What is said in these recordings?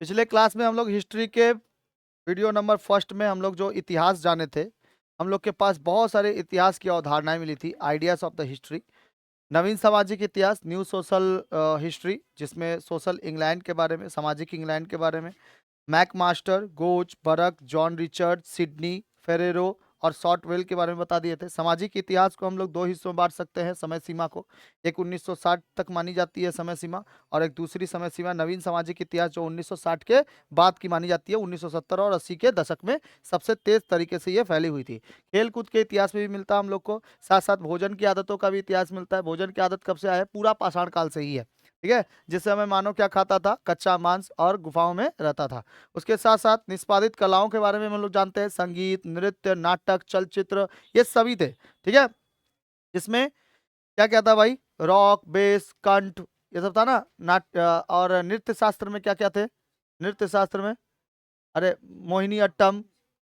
पिछले क्लास में हम लोग हिस्ट्री के वीडियो नंबर फर्स्ट में हम लोग जो इतिहास जाने थे, हम लोग के पास बहुत सारे इतिहास की अवधारणाएं मिली थी, आइडियाज ऑफ द हिस्ट्री। नवीन सामाजिक इतिहास, न्यू सोशल हिस्ट्री, जिसमें सोशल इंग्लैंड के बारे में, सामाजिक इंग्लैंड के बारे में, मैकमास्टर, गोच, बरक, जॉन रिचर्ड, सिडनी, फेरेरो और शॉर्टवेल के बारे में बता दिए थे। सामाजिक इतिहास को हम लोग दो हिस्सों में बांट सकते हैं समय सीमा को। एक 1960 तक मानी जाती है समय सीमा, और एक दूसरी समय सीमा नवीन सामाजिक इतिहास जो 1960 के बाद की मानी जाती है। 1970 और 80 के दशक में सबसे तेज तरीके से ये फैली हुई थी। खेल कूद के इतिहास में भी मिलता है हम लोग को, साथ साथ भोजन की आदतों का भी इतिहास मिलता है। भोजन की आदत कब से आया है? पूरा पाषाण काल से ही है, ठीक है। जिस समय मानव क्या खाता था? कच्चा मांस और गुफाओं में रहता था। उसके साथ साथ निष्पादित कलाओं के बारे में हम लोग जानते हैं, संगीत, नृत्य, नाटक, चलचित्र, ये सभी थे, ठीक है। इसमें क्या क्या था भाई? रॉक, बेस, कंठ, ये सब था ना। और नृत्य शास्त्र में क्या क्या थे? नृत्य शास्त्र में अरे मोहिनी अट्टम,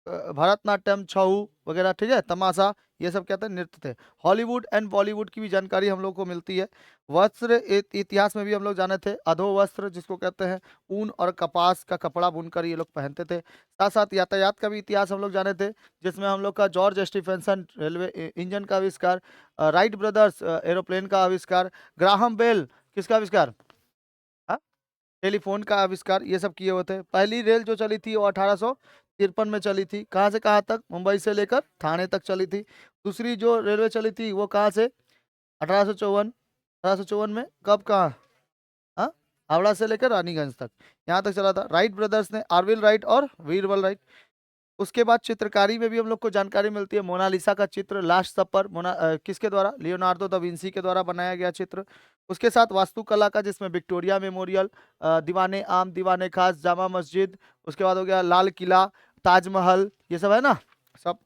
भरतनाट्यम, छऊ वगैरह, ठीक है, तमाशा, ये सब क्या थे? नृत्य थे। हॉलीवुड एंड बॉलीवुड की भी जानकारी हम लोग को मिलती है। वस्त्र इतिहास में भी हम लोग जाने थे, अधो वस्त्र जिसको कहते हैं, ऊन और कपास का कपड़ा बुनकर ये लोग पहनते थे। साथ साथ यातायात का भी इतिहास हम लोग जाने थे, जिसमें हम लोग का जॉर्ज स्टीफेंसन रेलवे इंजन का आविष्कार, राइट ब्रदर्स एरोप्लेन का आविष्कार, ग्राहम बेल किसका आविष्कार? हाँ? टेलीफोन का आविष्कार, ये सब किए हुए थे। पहली रेल जो चली थी वो 1853 में चली थी। कहाँ से कहाँ तक? मुंबई से लेकर थाने तक चली थी। दूसरी जो रेलवे चली थी वो कहाँ से? 1854। 1854 में कब, कहाँ? हाँ, हावड़ा से लेकर रानीगंज तक, यहाँ तक चला था। राइट ब्रदर्स ने, आरविल राइट और वीरबल राइट। उसके बाद चित्रकारी में भी हम लोग को जानकारी मिलती है। मोनालिसा का चित्र, लास्ट सपर, किसके द्वारा? लियोनार्डो दा विंसी के द्वारा बनाया गया चित्र। उसके साथ वास्तुकला का, जिसमें विक्टोरिया मेमोरियल, दीवाने आम, दीवाने खास, जामा मस्जिद, उसके बाद हो गया लाल किला, ताजमहल, ये सब है ना सब।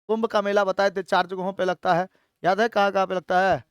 कुंभ का मेला बताए थे 4 जगहों पे लगता है, याद है कहाँ कहाँ पे लगता है?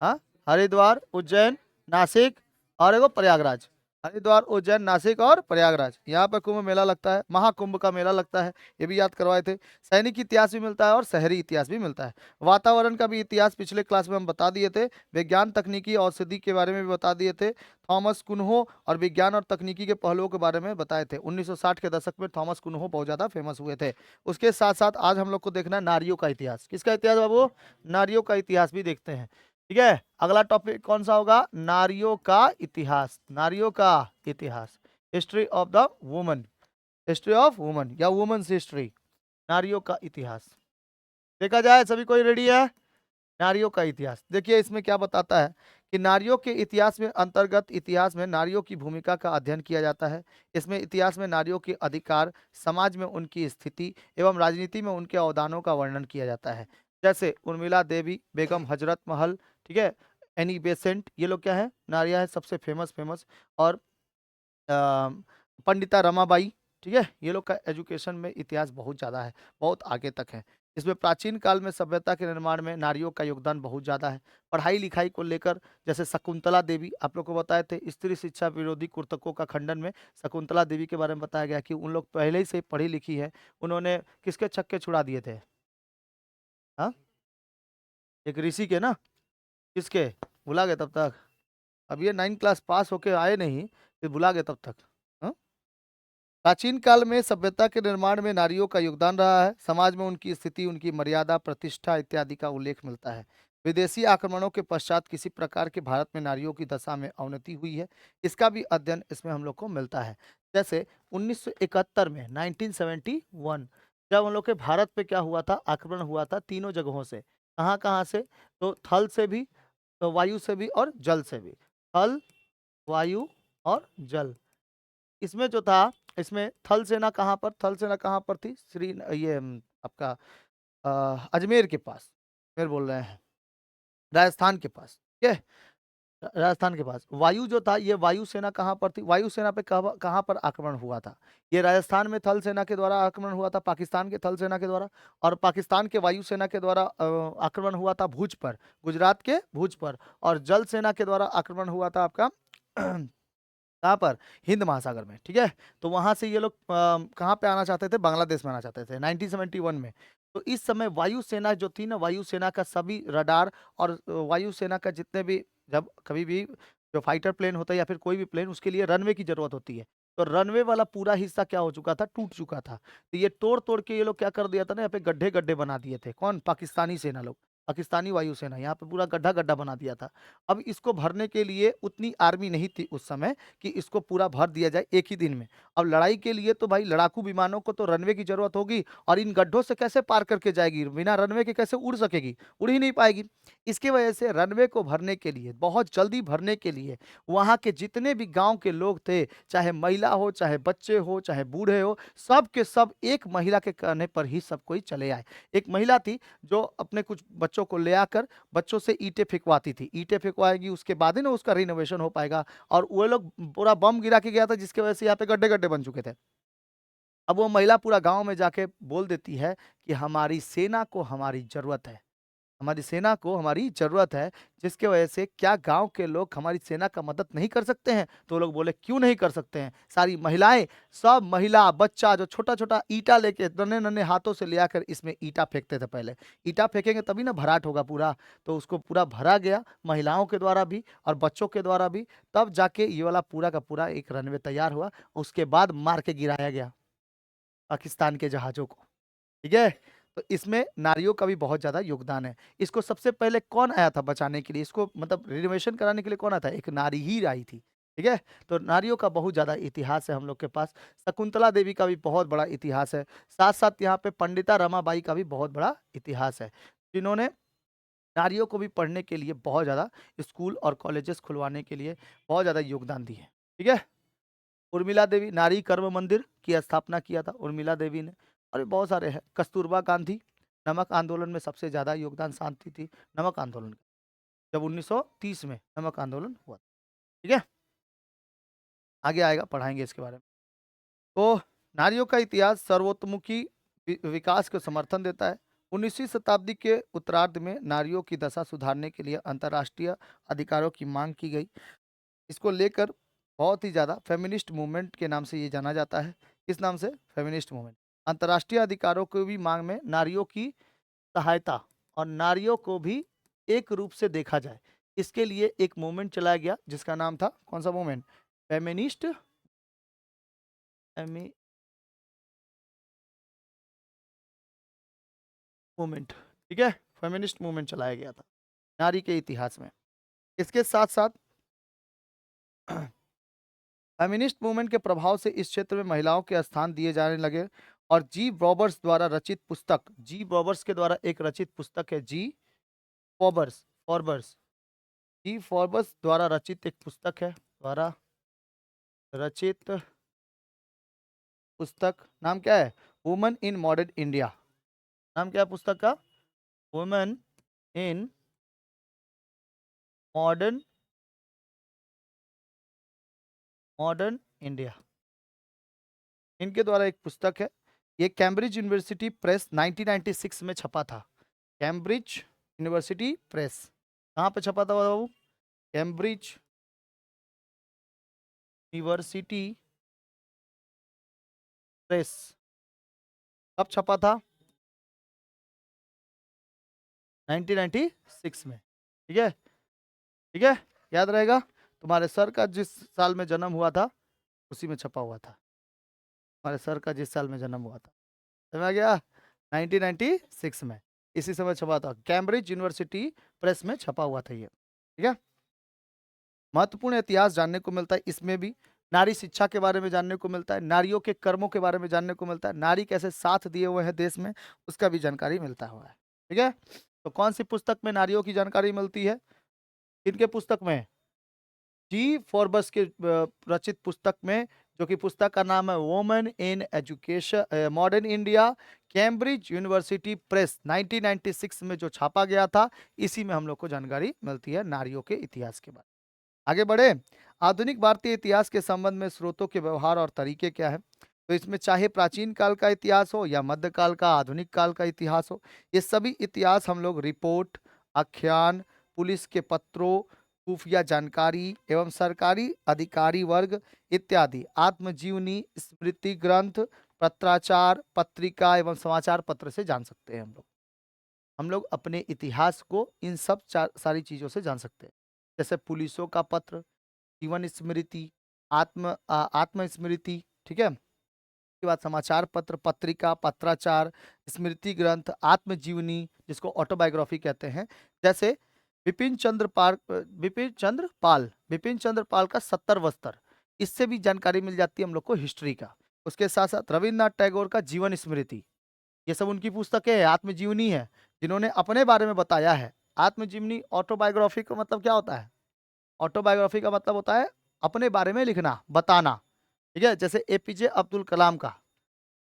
हाँ, हरिद्वार, उज्जैन, नासिक और एगो प्रयागराज। हरिद्वार, उज्जैन, नासिक और प्रयागराज, यहाँ पर कुंभ मेला लगता है, महाकुंभ का मेला लगता है, ये भी याद करवाए थे। सैनिक इतिहास भी मिलता है और शहरी इतिहास भी मिलता है। वातावरण का भी इतिहास पिछले क्लास में हम बता दिए थे। विज्ञान, तकनीकी, औषधि के बारे में भी बता दिए थे। थॉमस कुन्हो और विज्ञान और तकनीकी के पहलुओं के बारे में बताए थे। 1960 के दशक में थॉमस कुन्हो बहुत ज्यादा फेमस हुए थे। उसके साथ साथ आज हम लोग को देखना है नारियों का इतिहास। किसका इतिहास बाबू? नारियों का इतिहास भी देखते हैं, ठीक है। अगला टॉपिक कौन सा होगा? नारियों का इतिहास। नारियों का इतिहास, history of the woman, history of woman या वुमेन्स हिस्ट्री, नारियों का इतिहास। देखा जाए, सभी कोई रेडी है? नारियों का इतिहास देखिए, इसमें क्या बताता है कि नारियों के इतिहास में, अंतर्गत इतिहास में नारियों की भूमिका का अध्ययन किया जाता है। इसमें इतिहास में नारियों के अधिकार, समाज में उनकी स्थिति एवं राजनीति में उनके अवदानों का वर्णन किया जाता है। जैसे उर्मिला देवी, बेगम हजरत महल, ठीक है, एनी बेसेंट, ये लोग क्या है? नारियां है, सबसे फेमस फेमस। और पंडिता रमाबाई, ठीक है, ये लोग का एजुकेशन में इतिहास बहुत ज़्यादा है, बहुत आगे तक है। इसमें प्राचीन काल में सभ्यता के निर्माण में नारियों का योगदान बहुत ज़्यादा है। पढ़ाई लिखाई को लेकर, जैसे शकुंतला देवी, आप लोग को बताए थे, स्त्री शिक्षा विरोधी कुर्तकों का खंडन में शकुंतला देवी के बारे में बताया गया कि उन लोग पहले ही से पढ़ी लिखी है। उन्होंने किसके छक्के छुड़ा दिए थे? हाँ, एक ऋषि के ना। किसके? भुला गए तब तक? अब ये 9 क्लास पास होके आए नहीं, फिर भुला गए तब तक? हाँ? प्राचीन काल में सभ्यता के निर्माण में नारियों का योगदान रहा है। समाज में उनकी स्थिति, उनकी मर्यादा, प्रतिष्ठा इत्यादि का उल्लेख मिलता है। विदेशी आक्रमणों के पश्चात किसी प्रकार के भारत में नारियों की दशा में अवनति हुई है, इसका भी अध्ययन इसमें हम लोग को मिलता है। जैसे 1971 में, 1971, जब हम लोग के भारत पे क्या हुआ था? आक्रमण हुआ था 3 जगहों से। कहाँ कहाँ से? तो थल से भी, तो वायु से भी और जल से भी। थल, वायु और जल। इसमें जो था, इसमें थल सेना कहाँ पर? थल सेना कहाँ पर थी? ये आपका अजमेर के पास, अजमेर बोल रहे हैं, राजस्थान के पास, ठीक है, राजस्थान के पास। वायु जो था, ये वायु सेना कहाँ पर थी? वायु सेना पे कहाँ कहाँ पर आक्रमण हुआ था? ये राजस्थान में थल सेना के द्वारा आक्रमण हुआ था, पाकिस्तान के थल सेना के द्वारा। और पाकिस्तान के वायु सेना के द्वारा आक्रमण हुआ था भुज पर, गुजरात के भुज पर। और जल सेना के द्वारा आक्रमण हुआ था आपका कहाँ पर? हिंद महासागर में, ठीक है। तो वहां से ये लोग कहाँ पे आना चाहते थे? बांग्लादेश में आना चाहते थे 1971 में। तो इस समय वायुसेना जो थी ना, वायुसेना का सभी रडार और वायुसेना का जितने भी, जब कभी भी जो फाइटर प्लेन होता है या फिर कोई भी प्लेन, उसके लिए रनवे की जरूरत होती है। तो रनवे वाला पूरा हिस्सा क्या हो चुका था, टूट चुका था। तो ये तोड़-तोड़ के ये लोग क्या कर दिया था ना, यहाँ पे गड्ढे-गड्ढे बना दिए थे। कौन? पाकिस्तानी सेना लोग, पाकिस्तानी वायुसेना यहाँ पे पूरा गड्ढा-गड्ढा बना दिया था। अब इसको भरने के लिए उतनी आर्मी नहीं थी उस समय कि इसको पूरा भर दिया जाए एक ही दिन में। अब लड़ाई के लिए तो भाई लड़ाकू विमानों को तो रनवे की ज़रूरत होगी और इन गड्ढों से कैसे पार करके जाएगी? बिना रनवे के कैसे उड़ सकेगी? उड़ ही नहीं पाएगी। इसकी वजह से रनवे को भरने के लिए, बहुत जल्दी भरने के लिए वहाँ के जितने भी गाँव के लोग थे, चाहे महिला हो, चाहे बच्चे हो, चाहे बूढ़े हो, सब के सब एक महिला के कहने पर ही सब कोई चले आए। एक महिला थी जो अपने कुछ बच्चों को ले आकर बच्चों से ईंटें फेंकवाती थी। ईंटें फेंकवाएगी उसके बाद ही ना उसका रिनोवेशन हो पाएगा और वो लोग पूरा बम गिरा के गया था जिसकी वजह से यहाँ पे गड्ढे-गड्ढे बन चुके थे। अब वो महिला पूरा गाँव में जाके बोल देती है कि हमारी सेना को हमारी ज़रूरत है। हमारी सेना को हमारी ज़रूरत है, जिसकी वजह से क्या गाँव के लोग हमारी सेना का मदद नहीं कर सकते हैं? तो वो लोग बोले क्यों नहीं कर सकते हैं? सारी महिलाएँ, सब महिला, बच्चा जो छोटा-छोटा ईंटा लेके नन्हे-नन्हे हाथों से ले आकर इसमें ईंटा फेंकते थे पहले। ईंटा फेंकेंगे तभी ना भराट होगा पूरा, तो उसको पूरा भरा गया महिलाओं के द्वारा भी और बच्चों के द्वारा भी, तब जाके ये वाला पूरा का पूरा एक रनवे तैयार हुआ। उसके बाद मार के गिराया गया पाकिस्तान के जहाज़ों को। ठीक है? तो इसमें नारियों का भी बहुत ज़्यादा योगदान है। इसको सबसे पहले कौन आया था बचाने के लिए? इसको मतलब रिनोवेशन कराने के लिए कौन आया था? एक नारी ही आई थी। ठीक है? तो नारियों का बहुत ज़्यादा इतिहास है हम लोग के पास। शकुंतला देवी का भी बहुत बड़ा इतिहास है। साथ-साथ यहाँ पे पंडिता रमाबाई का भी बहुत बड़ा इतिहास है, जिन्होंने नारियों को भी पढ़ने के लिए बहुत ज़्यादा स्कूल और कॉलेजेस खुलवाने के लिए बहुत ज़्यादा योगदान दिए। ठीक है? उर्मिला देवी नारी कर्म मंदिर की स्थापना किया था उर्मिला देवी ने। और भी बहुत सारे हैं। कस्तूरबा गांधी नमक आंदोलन में सबसे ज़्यादा योगदान शांति थी नमक आंदोलन का, जब 1930 में नमक आंदोलन हुआ था। ठीक है, आगे आएगा पढ़ाएंगे इसके बारे में। तो नारियों का इतिहास सर्वतोमुखी विकास को समर्थन देता है। 19वीं शताब्दी के उत्तरार्ध में नारियों की दशा सुधारने के लिए अंतर्राष्ट्रीय अधिकारों की मांग की गई। इसको लेकर बहुत ही ज़्यादा फेमिनिस्ट मूवमेंट के नाम से ये जाना जाता है। किस नाम से? Feminist movement. अंतर्राष्ट्रीय अधिकारों को भी मांग में नारियों की सहायता और नारियों को भी एक रूप से देखा जाए, इसके लिए एक मूवमेंट चलाया गया जिसका नाम था, कौन सा मूवमेंट? Feminist movement. ठीक है, फेमिनिस्ट मूवमेंट चलाया गया था नारी के इतिहास में। इसके साथ साथ फेमिनिस्ट मूवमेंट के प्रभाव से इस क्षेत्र में महिलाओं के स्थान दिए जाने लगे और जी रॉबर्ट्स द्वारा रचित पुस्तक, जी रॉबर्ट्स के द्वारा एक रचित पुस्तक है, जी फॉर्बर्स फॉर्बर्स जी फॉर्बर्स द्वारा रचित एक पुस्तक है, द्वारा रचित पुस्तक नाम क्या है? Woman in modern India. नाम क्या है पुस्तक का? Woman in modern modern India, इनके द्वारा एक पुस्तक है। ये कैम्ब्रिज यूनिवर्सिटी प्रेस 1996 में छपा था। कैम्ब्रिज यूनिवर्सिटी प्रेस कहाँ पे छपा था बाबू? Cambridge university press. कब छपा था? 1996 में। ठीक है, ठीक है, याद रहेगा। तुम्हारे सर का जिस साल में जन्म हुआ था उसी में छपा हुआ था। तुम्हारे सर का जिस साल में जन्म हुआ था, समझ आ गया? 1996 में इसी समय छपा था। कैम्ब्रिज यूनिवर्सिटी प्रेस में छपा हुआ था ये। ठीक है, महत्वपूर्ण इतिहास जानने को मिलता है इसमें भी। नारी शिक्षा के बारे में जानने को मिलता है, नारियों के कर्मों के बारे में जानने को मिलता है, नारी कैसे साथ दिए हुए हैं देश में उसका भी जानकारी मिलता हुआ है। ठीक है, तो कौन सी पुस्तक में नारियों की जानकारी मिलती है? किनके पुस्तक में? जी फॉर्बस के रचित पुस्तक में, जो कि पुस्तक का नाम है women in education modern India, Cambridge university press 1996 में जो छापा गया था, इसी में हम लोग को जानकारी मिलती है नारियों के इतिहास के बारे में। आगे बढ़े। आधुनिक भारतीय इतिहास के संबंध में स्रोतों के व्यवहार और तरीके क्या है? तो इसमें चाहे प्राचीन काल का इतिहास हो या मध्यकाल का, आधुनिक काल का इतिहास हो, ये सभी इतिहास हम लोग रिपोर्ट, आख्यान, पुलिस के पत्रों, खुफिया जानकारी एवं सरकारी अधिकारी वर्ग इत्यादि, आत्मजीवनी, स्मृति ग्रंथ, पत्राचार, पत्रिका एवं समाचार पत्र से जान सकते हैं हम लोग। हम लोग अपने इतिहास को इन सब सारी चीज़ों से जान सकते हैं, जैसे पुलिसों का पत्र, जीवन स्मृति, आत्मस्मृति, ठीक है। उसके बाद समाचार पत्र, पत्रिका, पत्राचार, स्मृति ग्रंथ, आत्मजीवनी जिसको ऑटोबायोग्राफी कहते हैं। जैसे विपिन चंद्र पाल का 70 वस्त्र, इससे भी जानकारी मिल जाती है हम लोग को हिस्ट्री का। उसके साथ साथ रविन्द्रनाथ टैगोर का जीवन स्मृति, ये सब उनकी पुस्तकें है, आत्मजीवनी है, जिन्होंने अपने बारे में बताया है। आत्मजीवनी, ऑटोबायोग्राफी का मतलब क्या होता है? ऑटोबायोग्राफी का मतलब होता है अपने बारे में लिखना, बताना, ठीक है। जैसे एपीजे अब्दुल कलाम का,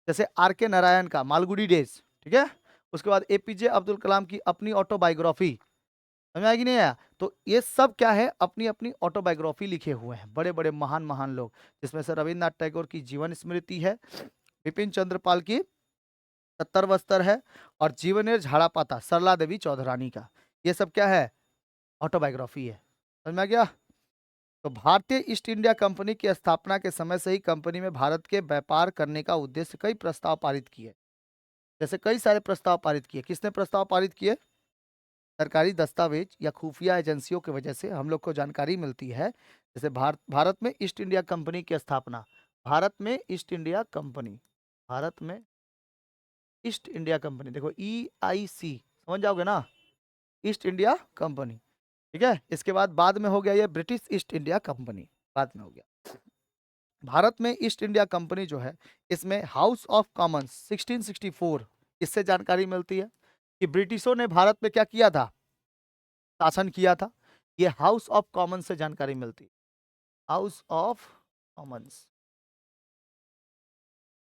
जैसे आर के नारायण का मालगुडी डेज, ठीक है। उसके बाद एपीजे अब्दुल कलाम की अपनी ऑटोबायोग्राफी, समझ आया कि नहीं आया? तो ये सब क्या है, अपनी अपनी ऑटोबायोग्राफी लिखे हुए हैं बड़े बड़े महान महान लोग, जिसमें से रविन्द्रनाथ टैगोर की जीवन स्मृति है, विपिन चंद्रपाल की 70 वस्त्र है, और जीवनेर झाड़ापाता सरला देवी चौधरानी का, ये सब क्या है, ऑटोबायोग्राफी है। समझ में आ गया? तो भारतीय ईस्ट इंडिया कंपनी की स्थापना के समय से ही कंपनी में भारत के व्यापार करने का उद्देश्य कई प्रस्ताव पारित किए। जैसे कई सारे प्रस्ताव पारित किए। किसने प्रस्ताव पारित किए? सरकारी दस्तावेज या खुफिया एजेंसियों की वजह से हम लोग को जानकारी मिलती है। जैसे भारत में ईस्ट इंडिया कंपनी की स्थापना, भारत में ईस्ट इंडिया कंपनी, भारत में ईस्ट इंडिया कंपनी, देखो EIC, समझ जाओगे ना, ईस्ट इंडिया कंपनी, ठीक है। इसके बाद में हो गया ये ब्रिटिश ईस्ट इंडिया कंपनी, बाद में हो गया। भारत में ईस्ट इंडिया कंपनी जो है, इसमें हाउस ऑफ कॉमन्स 1664, इससे जानकारी मिलती है कि ब्रिटिशों ने भारत में क्या किया था, शासन किया था। ये हाउस ऑफ कॉमन्स से जानकारी मिलती है, हाउस ऑफ कॉमन्स,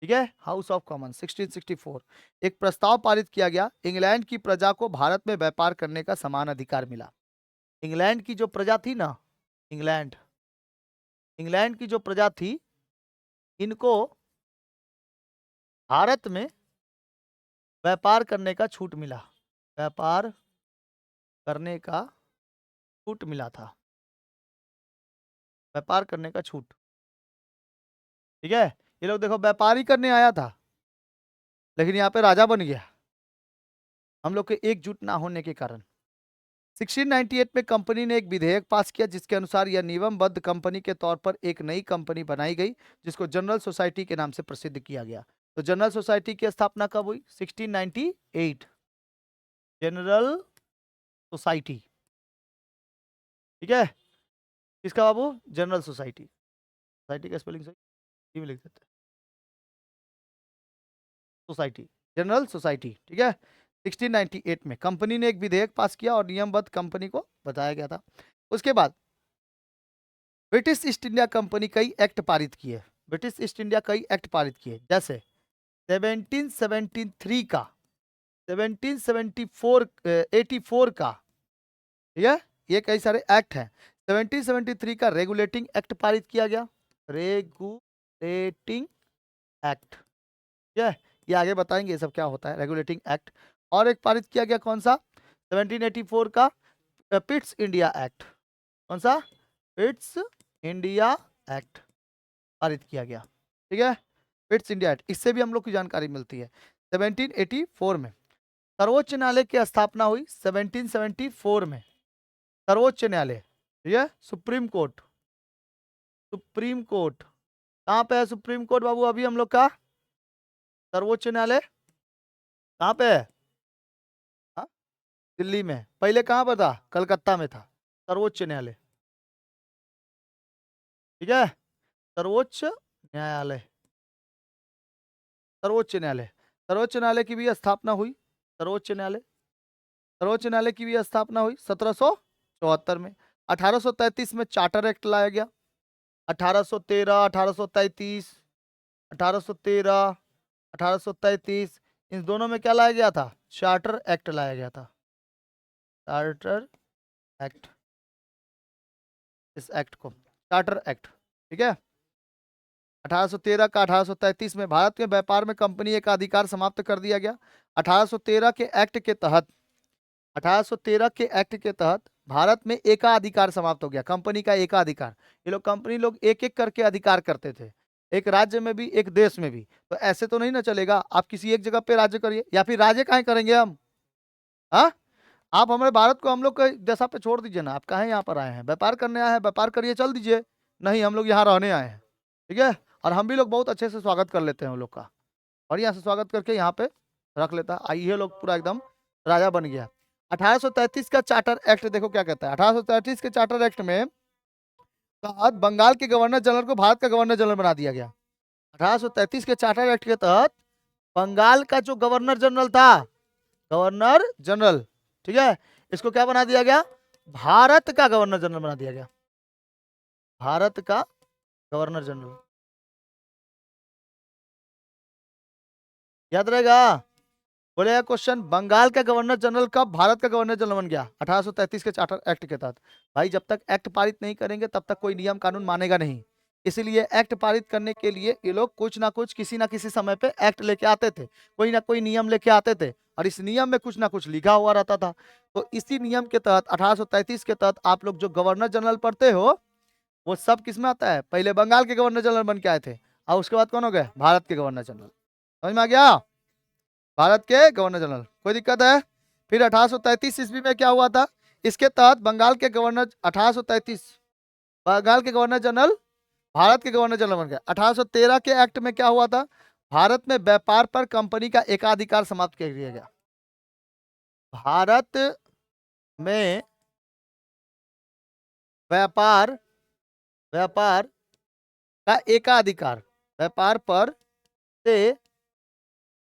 ठीक है। हाउस ऑफ कॉमन्स 1664, एक प्रस्ताव पारित किया गया, इंग्लैंड की प्रजा को भारत में व्यापार करने का समान अधिकार मिला। इंग्लैंड की जो प्रजा थी ना, इंग्लैंड इंग्लैंड की जो प्रजा थी, इनको भारत में व्यापार करने का छूट मिला, व्यापार करने का छूट मिला था, व्यापार करने का छूट, ठीक है। ये लोग देखो व्यापार ही करने आया था, लेकिन यहाँ पे राजा बन गया, हम लोग के एकजुट ना होने के कारण। 1698 में कंपनी ने एक विधेयक पास किया, जिसके अनुसार यह निगमबद्ध कंपनी के तौर पर एक नई कंपनी बनाई गई, जिसको जनरल सोसाइटी के नाम से प्रसिद्ध किया गया। तो जनरल सोसाइटी की स्थापना कब हुई? 1698, जनरल सोसाइटी, ठीक है। किसका बाबू? General society. सोसाइटी का स्पेलिंग सही में लिख देते हैं, सोसाइटी, जनरल सोसाइटी, ठीक है। 1698 में कंपनी ने एक विधेयक पास किया और नियमबद्ध कंपनी को बताया गया था। उसके बाद ब्रिटिश ईस्ट इंडिया कंपनी कई एक्ट पारित किए, ब्रिटिश ईस्ट इंडिया कई एक्ट पारित किए, जैसे 1773 का, 1774 84 का, ठीक है। ये कई सारे एक्ट हैं। 1773 का रेगुलेटिंग एक्ट पारित किया गया, रेगुलेटिंग एक्ट, ठीक है। ये आगे बताएंगे ये सब क्या होता है, रेगुलेटिंग एक्ट। और एक पारित किया गया कौन सा? 1784 का पिट्स इंडिया एक्ट, कौन सा? पिट्स इंडिया एक्ट पारित किया गया, ठीक है। पिट्स इंडिया एक्ट, इससे भी हम लोग की जानकारी मिलती है। 1784 में सर्वोच्च न्यायालय की स्थापना हुई, 1774 में सर्वोच्च न्यायालय, ठीक है, सुप्रीम कोर्ट, सुप्रीम कोर्ट कहाँ पे है? सुप्रीम कोर्ट बाबू अभी हम लोग का सर्वोच्च न्यायालय कहाँ पे है? हाँ? दिल्ली में। पहले कहाँ पर था? कलकत्ता में था सर्वोच्च न्यायालय, ठीक है। सर्वोच्च न्यायालय, सर्वोच्च न्यायालय, सर्वोच्च न्यायालय की भी स्थापना हुई, सर्वोच्च न्यायालय, सर्वोच्च न्यायालय की भी स्थापना हुई 1774 में। 1833 में चार्टर एक्ट लाया गया, 1813, 1833, 1813, 1833, इन दोनों में क्या लाया गया था? चार्टर एक्ट लाया गया था, चार्टर एक्ट, इस एक्ट को चार्टर एक्ट, ठीक है। 1813 का 1833 में भारत के व्यापार में कंपनी का अधिकार समाप्त कर दिया गया। 1813 के एक्ट के तहत, 1813 के एक्ट के तहत भारत में एकाधिकार समाप्त हो गया, कंपनी का एकाधिकार। ये लोग कंपनी लोग एक एक करके अधिकार करते थे, एक राज्य में भी एक देश में भी। तो ऐसे तो नहीं ना चलेगा, आप किसी एक जगह पे राज्य करिए, या फिर राज्य काहे करेंगे हम? हाँ, आप हमारे भारत को हम लोग के जैसा पे छोड़ दीजिए ना, आप काहे यहाँ पर आए हैं? व्यापार करने आए हैं, व्यापार करिए, चल दीजिए, नहीं, हम लोग यहाँ रहने आए हैं, ठीक है। और हम भी लोग बहुत अच्छे से स्वागत कर लेते हैं उन लोग का, और यहाँ से स्वागत करके यहाँ पे रख लेता है। ये लोग पूरा एकदम राजा बन गया। 1833 का चार्टर एक्ट देखो क्या कहता है। 1833 के चार्टर एक्ट में तहत बंगाल के गवर्नर जनरल को भारत का गवर्नर जनरल बना दिया गया। 1833 के चार्टर एक्ट के तहत बंगाल का जो गवर्नर जनरल था, गवर्नर जनरल, ठीक है, इसको क्या बना दिया गया? भारत का गवर्नर जनरल बना दिया गया। भारत का गवर्नर जनरल, याद रहेगा। बोलेगा क्वेश्चन, बंगाल का गवर्नर जनरल कब भारत का गवर्नर जनरल बन गया? 1833 के चार्टर एक्ट के तहत। भाई जब तक एक्ट पारित नहीं करेंगे तब तक कोई नियम कानून मानेगा नहीं। इसीलिए एक्ट पारित करने के लिए ये लोग कुछ ना कुछ किसी ना किसी समय पे एक्ट लेके आते थे, कोई ना कोई नियम लेके आते थे, और इस नियम में कुछ ना कुछ लिखा हुआ रहता था। तो इसी नियम के तहत 1833 के तहत आप लोग जो गवर्नर जनरल पढ़ते हो वो सब किस में आता है? पहले बंगाल के गवर्नर जनरल बन के आए थे, और उसके बाद कौन हो गए? भारत के गवर्नर जनरल। समझ में आ गया? भारत के गवर्नर जनरल, कोई दिक्कत है? फिर 1833 ईस्वी में क्या हुआ था? इसके तहत बंगाल के गवर्नर 1833 बंगाल के गवर्नर जनरल भारत के गवर्नर जनरल बन गए। 1813 के एक्ट में क्या हुआ था? भारत में व्यापार पर कंपनी का एकाधिकार समाप्त कर दिया गया। भारत में व्यापार व्यापार का एकाधिकार, व्यापार पर से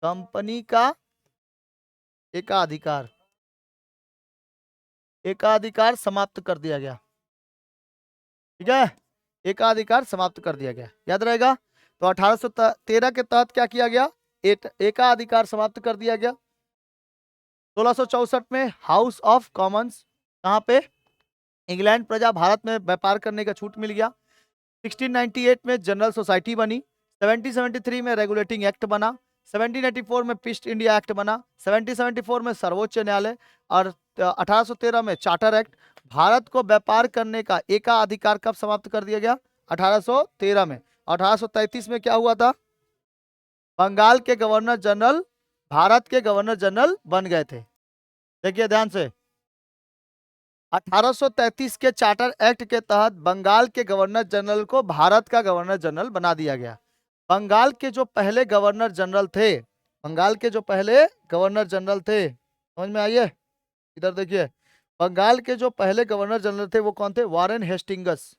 कंपनी का एकाधिकार एकाधिकार समाप्त कर दिया गया, ठीक है। एकाधिकार समाप्त कर दिया गया, याद रहेगा। तो 1813 के तहत क्या किया गया? एकाधिकार समाप्त कर दिया गया। 1664 में हाउस ऑफ कॉमन्स, कहाँ पे? इंग्लैंड प्रजा भारत में व्यापार करने का छूट मिल गया। 1698 में जनरल सोसाइटी बनी। 1773 में रेगुलेटिंग एक्ट बना। 1784 में ईस्ट इंडिया एक्ट बना। 1774 में सर्वोच्च न्यायालय, और 1813 में चार्टर एक्ट। भारत को व्यापार करने का एकाधिकार कब समाप्त कर दिया गया? 1813 में। 1833 में क्या हुआ था? बंगाल के गवर्नर जनरल भारत के गवर्नर जनरल बन गए थे। देखिए ध्यान से, 1833 के चार्टर एक्ट के तहत बंगाल के गवर्नर जनरल को भारत का गवर्नर जनरल बना दिया गया। बंगाल के जो पहले गवर्नर जनरल थे, बंगाल के जो पहले गवर्नर जनरल थे, समझ में आइए, इधर देखिए, बंगाल के जो पहले गवर्नर जनरल थे वो कौन थे? Warren Hastings.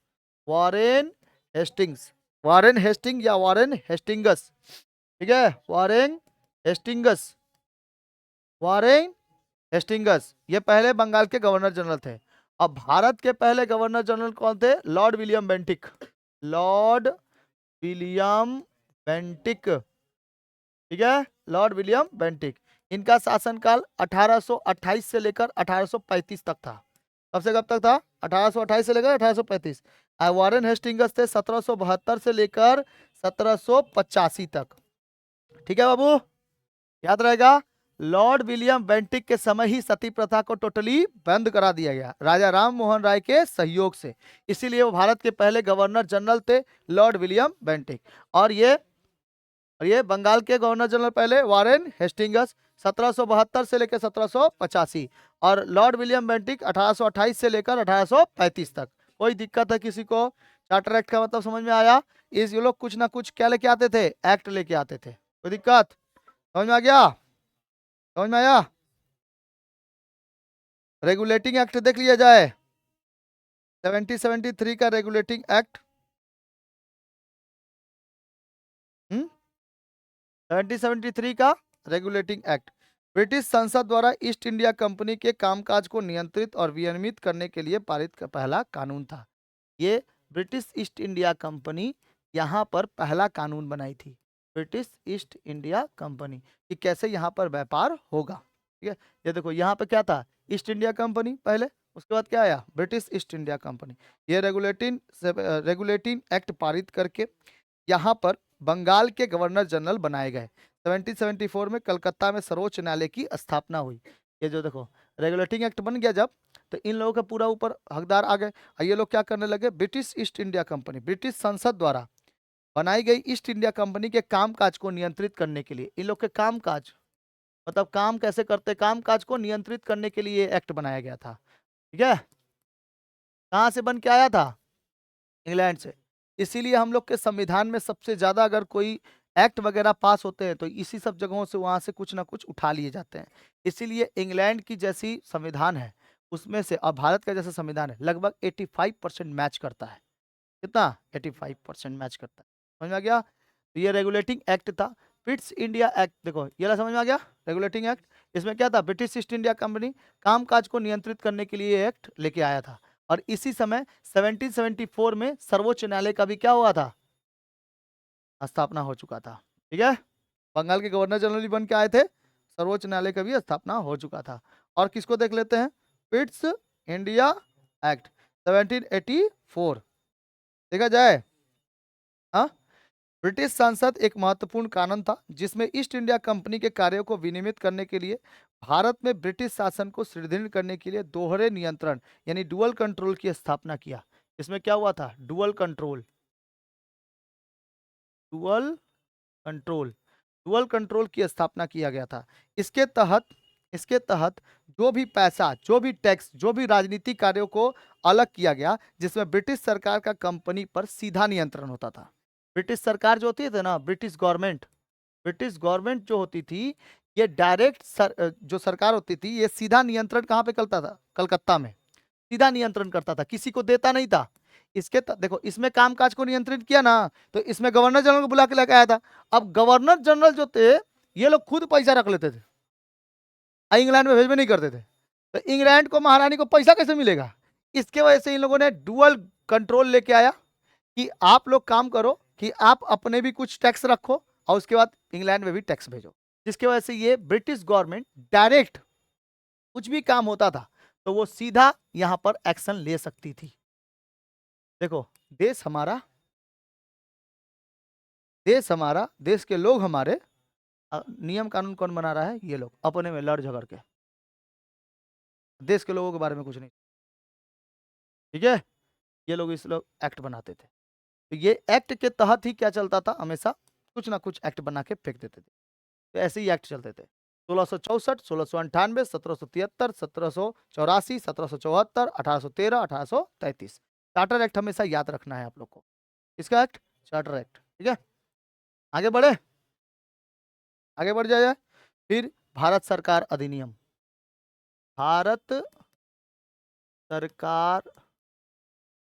Warren Hastings, Warren Hasting या वॉरेन हेस्टिंगस, ठीक है, वॉरेन हेस्टिंगस, वॉरेन हेस्टिंगस, ये पहले बंगाल के गवर्नर जनरल थे। अब भारत के पहले गवर्नर जनरल कौन थे? Lord William Bentinck. Lord William Bentinck, ठीक है, लॉर्ड विलियम बेंटिक। इनका शासनकाल 1828 से लेकर 1835 तक था। कब से कब तक था? 1828 से लेकर 1835। वॉरेन हेस्टिंगस थे 1772 से लेकर 1785 तक, ठीक है बाबू, याद रहेगा। लॉर्ड विलियम बेंटिक के समय ही सती प्रथा को टोटली बंद करा दिया गया, राजा राम मोहन राय के सहयोग से। इसीलिए वो भारत के पहले गवर्नर जनरल थे, लॉर्ड विलियम बेंटिक। और ये बंगाल के गवर्नर जनरल पहले वॉरेन हेस्टिंगस 1772 से लेकर 1785, और लॉर्ड विलियम बेंटिक 1828 से लेकर 1835 तक। कोई दिक्कत है किसी को? चार्टर एक्ट का मतलब समझ में आया? ये लोग कुछ ना कुछ क्या लेके आते थे? एक्ट लेके आते थे। कोई दिक्कत? समझ में आ गया? समझ में आया? रेगुलेटिंग एक्ट देख लिया जाए। 1773 का रेगुलेटिंग एक्ट, 1773 का रेगुलेटिंग एक्ट ब्रिटिश संसद द्वारा ईस्ट इंडिया कंपनी के कामकाज को नियंत्रित और विनियमित करने के लिए पारित का पहला कानून था। ये ब्रिटिश ईस्ट इंडिया कंपनी यहाँ पर पहला कानून बनाई थी, ब्रिटिश ईस्ट इंडिया कंपनी, कि कैसे यहाँ पर व्यापार होगा, ठीक है। ये देखो यहाँ पे क्या था? ईस्ट इंडिया कंपनी पहले, उसके बाद क्या आया? British east India company. ये रेगुलेटिंग एक्ट पारित करके यहाँ पर बंगाल के गवर्नर जनरल बनाए गए। 1774 में कलकत्ता में सर्वोच्च न्यायालय की स्थापना हुई। ये जो देखो रेगुलेटिंग एक्ट बन गया जब, तो इन लोगों के पूरा ऊपर हकदार आ गए, और ये लोग क्या करने लगे? British east India company, British संसद द्वारा बनाई गई ईस्ट इंडिया कंपनी के कामकाज को नियंत्रित करने के लिए, इन लोग के कामकाज मतलब काम कैसे करते, कामकाज को नियंत्रित करने के लिए एक्ट बनाया गया था, ठीक है। कहाँ से बन के आया था? इंग्लैंड से। इसीलिए हम लोग के संविधान में सबसे ज्यादा अगर कोई एक्ट वगैरह पास होते हैं तो इसी सब जगहों से वहां से कुछ ना कुछ उठा लिए जाते हैं। इसीलिए इंग्लैंड की जैसी संविधान है उसमें से और भारत का जैसा संविधान है लगभग 85% मैच करता है। कितना? 85% मैच करता है। समझ में आ गया? तो ये रेगुलेटिंग एक्ट था। पिट्स इंडिया एक्ट, देखो ये वाला समझ में आ गया? रेगुलेटिंग एक्ट, इसमें क्या था? ब्रिटिश ईस्ट इंडिया कंपनी कामकाज को नियंत्रित करने के लिए ये एक्ट लेके आया था। और इसी समय 1774 में सर्वोच्च न्यायालय का भी क्या हुआ था? स्थापना हो चुका था। ठीक है, बंगाल के गवर्नर जनरल भी बन के आए थे, सर्वोच्च न्यायालय का भी स्थापना हो चुका था। और किसको देख लेते हैं? पिट्स इंडिया एक्ट 1784 देखा जाए। हाँ, ब्रिटिश संसद एक महत्वपूर्ण कानून था जिसमें ईस्ट इंडिया कंपनी के कार्यों को विनियमित करने के लिए भारत में ब्रिटिश शासन को सुदृढ़ करने के लिए दोहरे नियंत्रण यानी डुअल कंट्रोल की स्थापना किया। इसमें क्या हुआ था? Dual control, dual control, dual control की स्थापना किया गया था। इसके तहत जो भी पैसा, जो भी टैक्स, जो भी राजनीतिक कार्यों को अलग किया गया जिसमें ब्रिटिश सरकार का कंपनी पर सीधा नियंत्रण होता था। ब्रिटिश सरकार जो होती थी ना, ब्रिटिश गवर्नमेंट जो होती थी, ये डायरेक्ट जो सरकार होती थी ये सीधा नियंत्रण कहाँ पे करता था? कलकत्ता में सीधा नियंत्रण करता था, किसी को देता नहीं था। देखो इसमें कामकाज को नियंत्रित किया ना, तो इसमें गवर्नर जनरल को बुला के लेके आया था। अब गवर्नर जनरल जो थे ये लोग खुद पैसा रख लेते थे, इंग्लैंड में भेजबे नहीं करते थे। तो इंग्लैंड को, महारानी को पैसा कैसे मिलेगा? इसके वजह से इन लोगों ने डुअल कंट्रोल लेके आया कि आप लोग काम करो कि आप अपने भी कुछ टैक्स रखो और उसके बाद इंग्लैंड में भी टैक्स भेजो। जिसकी वजह से ये ब्रिटिश गवर्नमेंट डायरेक्ट कुछ भी काम होता था तो वो सीधा यहां पर एक्शन ले सकती थी। देखो, देश हमारा, देश के लोग हमारे, नियम कानून कौन बना रहा है? ये लोग अपने में लड़ झगड़ के, देश के लोगों के बारे में कुछ नहीं। ठीक है, ये लोग इस लोग एक्ट बनाते थे। तो ये एक्ट के तहत ही क्या चलता था? हमेशा कुछ ना कुछ एक्ट बना के फेंक देते थे। तो ऐसे ही एक्ट चलते थे। 1664, 1698, 1773, 1784, 1774, 1813, 1833। चार्टर एक्ट हमेशा याद रखना है आप लोग को। इसका एक्ट, चार्टर एक्ट। ठीक है, आगे बढ़े, आगे बढ़ जाए। फिर भारत सरकार अधिनियम, भारत सरकार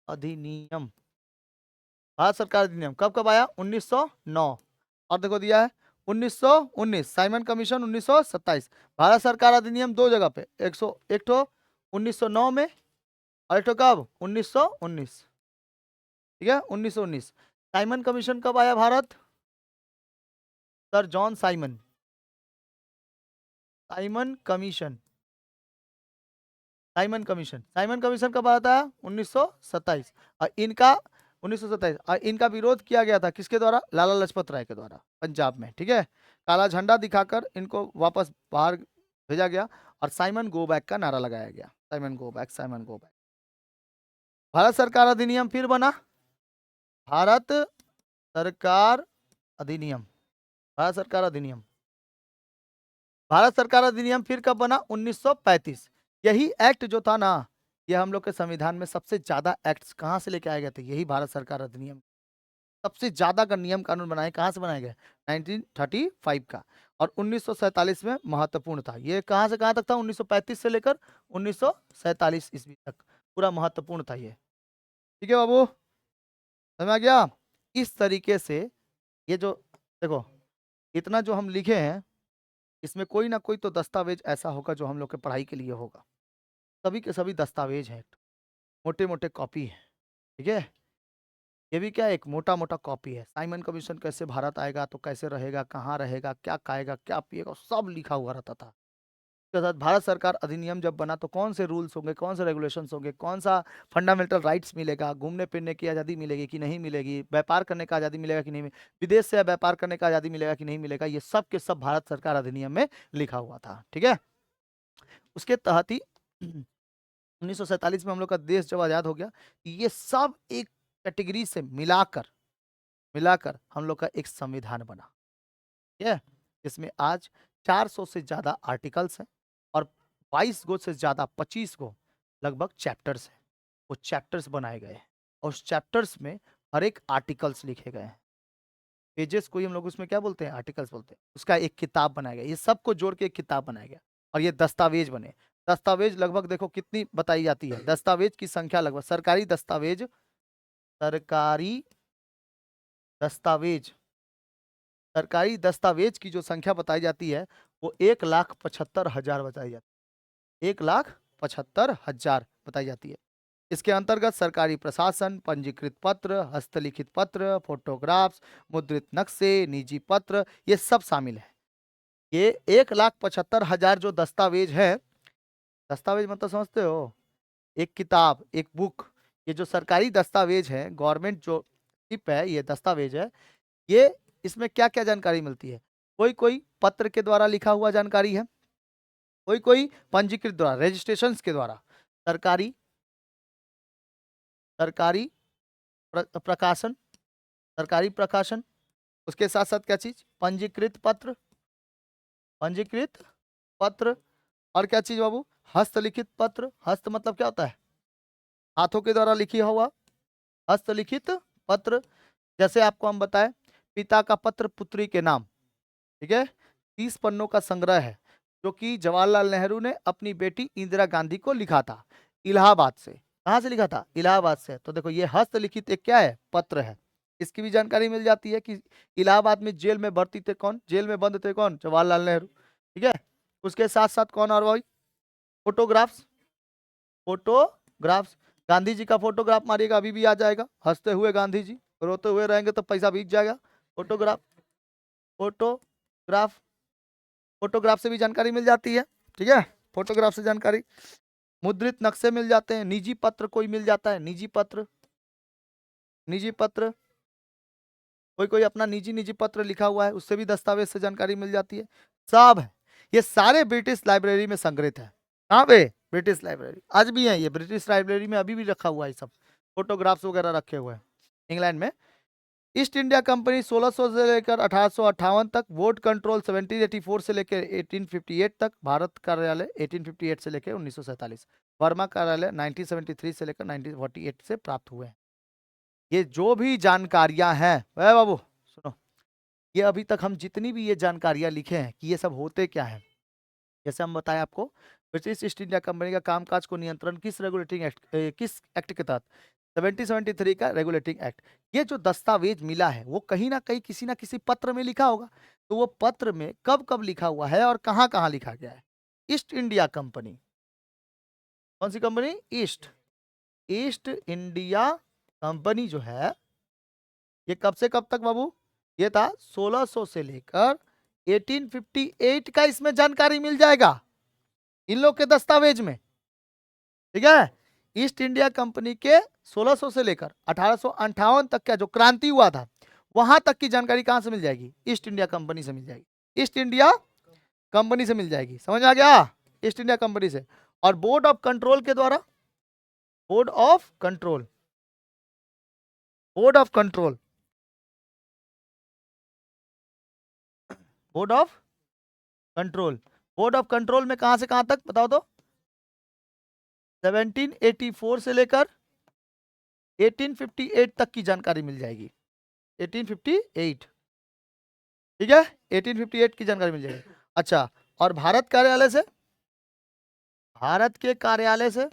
अधिनियम, भारत सरकार अधिनियम कब कब आया? 1909। और देखो दिया है 1919, साइमन कमीशन 1927। भारत सरकार अधिनियम दो जगह पे, एक ठो 1909 में और एक ठो कब? 1919। ठीक है, 1919। साइमन कमीशन कब आया Bharat? Sir John Simon, Simon commission, Simon commission, Simon commission कब आया था? 1927। और इनका 1927, और इनका विरोध किया गया था किसके द्वारा? लाला लाजपत राय के द्वारा, पंजाब में। ठीक है, काला झंडा दिखाकर इनको वापस बाहर भेजा गया और साइमन गो बैक का नारा लगाया गया। Simon go back, Simon go back. Bharat सरकार अधिनियम फिर बना, भारत सरकार अधिनियम, भारत सरकार अधिनियम, भारत सरकार अधिनियम फिर कब बना? 1935। यही एक्ट जो था ना, ये हम लोग के संविधान में सबसे ज्यादा एक्ट्स कहाँ से लेके आए गए थे? यही भारत सरकार अधिनियम। सबसे ज्यादा का नियम कानून बनाए कहाँ से बनाए गए? 1935 का। और 1947 में महत्वपूर्ण था। ये कहाँ से कहाँ तक था? 1935 से लेकर 1947 ईस्वी तक पूरा महत्वपूर्ण था ये। ठीक है बाबू, समझ आ गया? इस तरीके से ये जो, देखो इतना जो हम लिखे हैं इसमें कोई ना कोई तो दस्तावेज ऐसा होगा जो हम लोग के पढ़ाई के लिए होगा। सभी के सभी दस्तावेज हैं, मोटे मोटे कॉपी है। ठीक है, ये भी क्या एक मोटा मोटा कॉपी है। साइमन कमीशन कैसे भारत आएगा, तो कैसे रहेगा, कहाँ रहेगा, क्या खाएगा, क्या पिएगा, सब लिखा हुआ रहता था। उसके साथ भारत सरकार अधिनियम जब बना तो कौन से रूल्स होंगे, कौन से रेगुलेशंस होंगे, कौन सा फंडामेंटल राइट्स मिलेगा, घूमने फिरने की आज़ादी मिलेगी कि नहीं मिलेगी, व्यापार करने का आज़ादी मिलेगा कि नहीं विदेश से व्यापार करने का आज़ादी मिलेगा कि नहीं मिलेगा, ये सब के सब भारत सरकार अधिनियम में लिखा हुआ था। ठीक है, उसके तहत ही 1947 में हम लोग का देश जब आजाद हो गया, ये सब एक कैटेगरी से मिलाकर मिलाकर हम लोग का एक संविधान बना। ठीक है, इसमें आज 400 से ज्यादा आर्टिकल्स हैं और 22 गो से ज्यादा, 25 गो लगभग चैप्टर्स हैं। वो चैप्टर्स बनाए गए हैं। और उस चैप्टर्स में हर एक आर्टिकल्स लिखे गए हैं। पेजेस को ही हम लोग उसमें क्या बोलते हैं, आर्टिकल्स बोलते हैं। उसका एक किताब बनाया गया, ये सबको जोड़ के एक किताब बनाया गया और ये दस्तावेज बने। दस्तावेज लगभग देखो कितनी बताई जाती है, दस्तावेज की संख्या लगभग सरकारी दस्तावेज सरकारी दस्तावेज की जो संख्या बताई जाती है वो 1,75,000 बताई जाती है, 1,75,000 बताई जाती है। इसके अंतर्गत सरकारी प्रशासन, पंजीकृत पत्र, हस्तलिखित पत्र, फोटोग्राफ्स, मुद्रित नक्शे, निजी पत्र, ये सब शामिल है। ये 1,75,000 जो दस्तावेज है, दस्तावेज मतलब समझते हो, एक किताब, एक बुक, ये जो सरकारी दस्तावेज है, गवर्नमेंट जो टिप है, ये दस्तावेज है, ये इसमें क्या क्या जानकारी मिलती है? कोई कोई पत्र के द्वारा लिखा हुआ जानकारी है, कोई कोई पंजीकृत द्वारा, रजिस्ट्रेशन के द्वारा, सरकारी सरकारी प्रकाशन, सरकारी प्रकाशन, उसके साथ साथ क्या चीज, पंजीकृत पत्र, पंजीकृत पत्र, और क्या चीज बाबू, हस्तलिखित पत्र। हस्त मतलब क्या होता है, हाथों के द्वारा लिखी हुआ, हस्तलिखित पत्र। जैसे आपको हम बताएं, पिता का पत्र पुत्री के नाम, ठीक है, 30 पन्नों का संग्रह है जो कि जवाहरलाल नेहरू ने अपनी बेटी इंदिरा गांधी को लिखा था, इलाहाबाद से। कहां से लिखा था, इलाहाबाद से। तो देखो ये हस्तलिखित एक क्या है, पत्र है। इसकी भी जानकारी मिल जाती है कि इलाहाबाद में जेल में भर्ती थे कौन, जेल में बंद थे कौन, जवाहरलाल नेहरू, ठीक है। उसके साथ साथ कौन और भाई, फोटोग्राफ्स, फोटोग्राफ्स, गांधी जी का फोटोग्राफ मारिएगा अभी भी आ जाएगा, हंसते हुए गांधी जी, रोते हुए रहेंगे तो पैसा बीत जाएगा। फोटोग्राफ, फोटोग्राफ, फोटोग्राफ से भी जानकारी मिल जाती है, ठीक है, फोटोग्राफ से जानकारी। मुद्रित नक्शे मिल जाते हैं, निजी पत्र कोई मिल जाता है, निजी पत्र, निजी पत्र, कोई कोई अपना निजी निजी पत्र लिखा हुआ है, उससे भी दस्तावेज से जानकारी मिल जाती है। सब है, ये सारे ब्रिटिश लाइब्रेरी में संग्रहित है। कहाँ पे, ब्रिटिश लाइब्रेरी, आज भी है ये ब्रिटिश लाइब्रेरी में, अभी भी रखा हुआ है सब, फोटोग्राफ्स वगैरह रखे हुए हैं इंग्लैंड में। ईस्ट इंडिया कंपनी 1600 से लेकर 1858 तक, वोट कंट्रोल 1784 से लेकर 1858 तक, भारत कार्यालय 1858 से लेकर 1947, वर्मा कार्यालय 1973 से लेकर 1948 से प्राप्त हुए हैं। ये जो भी जानकारियां हैं, वह बाबू सुनो, ये अभी तक हम जितनी भी ये जानकारियां लिखे हैं कि ये सब होते क्या है, जैसे हम बताएं आपको, ब्रिटिश ईस्ट इंडिया कंपनी का कामकाज को नियंत्रण किस रेगुलेटिंग एक्ट, किस एक्ट के तहत, 1773 का रेगुलेटिंग एक्ट। ये जो दस्तावेज मिला है वो कहीं ना किसी पत्र में लिखा होगा, तो वो पत्र में कब कब लिखा हुआ है और कहाँ कहाँ लिखा गया है। ईस्ट इंडिया कंपनी, कौन सी company, East East India company जो है, ये कब से कब तक बाबू, ये था 1600 से लेकर 1858 का, इसमें जानकारी मिल जाएगा इन लोग के दस्तावेज में, ठीक है। ईस्ट इंडिया कंपनी के 1600 से लेकर 1858 तक का जो क्रांति हुआ था, वहां तक की जानकारी कहां से मिल जाएगी, ईस्ट इंडिया कंपनी से मिल जाएगी, ईस्ट इंडिया कंपनी से मिल जाएगी, समझ आ गया, ईस्ट इंडिया कंपनी से। और बोर्ड ऑफ कंट्रोल के द्वारा, board of control, board of control, board of control, board of control में कहां से कहां तक बताओ तो, 1784 से लेकर 1858 तक की जानकारी मिल जाएगी, 1858, ठीक है, 1858 की जानकारी मिल जाएगी। अच्छा, और भारत कार्यालय से, भारत के कार्यालय से,